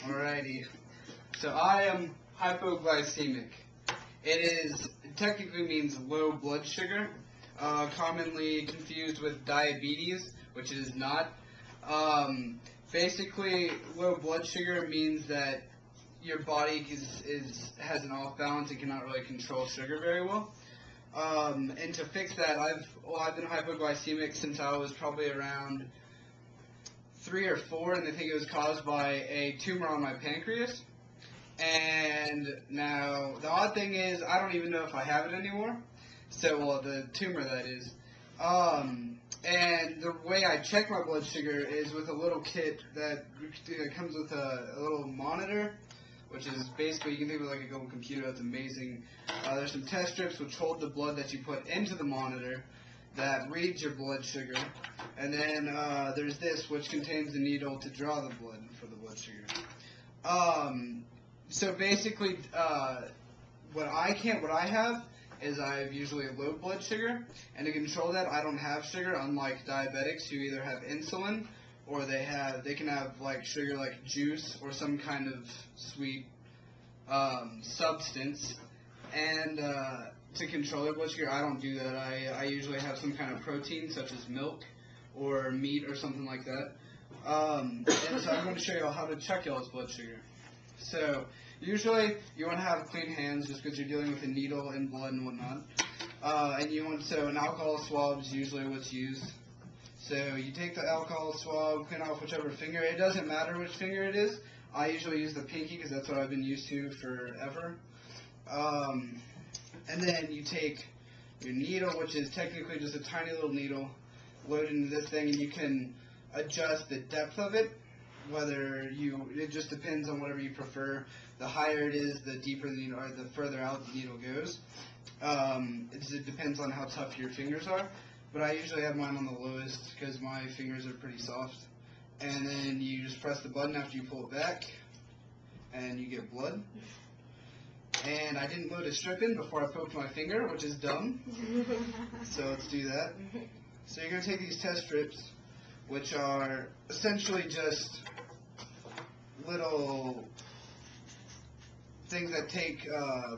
Alrighty. So I am hypoglycemic. It technically means low blood sugar, commonly confused with diabetes, which it is not. Basically, low blood sugar means that your body has an off balance and cannot really control sugar very well. And to fix that, I've been hypoglycemic since I was probably around 3 or 4, and they think it was caused by a tumor on my pancreas. And now the odd thing is I don't even know if I have it anymore. So, well, the tumor, that is. And the way I check my blood sugar is with a little kit that comes with a little monitor, which is basically, you can think of it like a little computer. That's amazing. There's some test strips which hold the blood that you put into the monitor that reads your blood sugar. And then there's this, which contains the needle to draw the blood for the blood sugar. So basically, what I have is I have usually a low blood sugar, and to control that, I don't have sugar, unlike diabetics who either have insulin or they can have like sugar like juice or some kind of sweet substance. And to control their blood sugar, I don't do that. I usually have some kind of protein, such as milk or meat or something like that. And so I'm going to show you all how to check y'all's blood sugar. So usually you want to have clean hands just because you're dealing with a needle and blood and whatnot. So an alcohol swab is usually what's used. So you take the alcohol swab, clean off whichever finger. It doesn't matter which finger it is. I usually use the pinky because that's what I've been used to forever. And then you take your needle, which is technically just a tiny little needle, load into this thing, and you can adjust the depth of it. It just depends on whatever you prefer. The higher it is, the deeper the needle, or the further out the needle goes. It depends on how tough your fingers are. But I usually have mine on the lowest because my fingers are pretty soft. And then you just press the button after you pull it back, and you get blood. And I didn't load a strip in before I poked my finger, which is dumb. So let's do that. So you're going to take these test strips, which are essentially just little things that take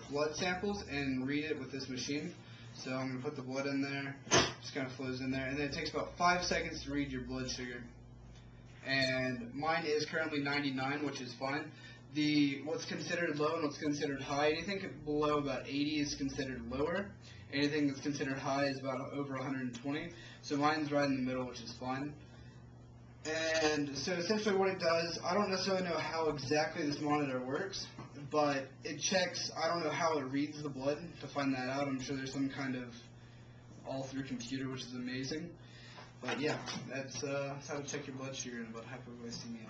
blood samples and read it with this machine. So I'm going to put the blood in there, just kind of flows in there, and then it takes about 5 seconds to read your blood sugar. And mine is currently 99, which is fine. What's considered low and what's considered high, anything below about 80 is considered lower. Anything that's considered high is about over 120. So mine's right in the middle, which is fine. And so essentially what it does, I don't necessarily know how exactly this monitor works, but it checks, I don't know how it reads the blood to find that out. I'm sure there's some kind of all-through computer, which is amazing. But yeah, that's how to check your blood sugar and about hypoglycemia.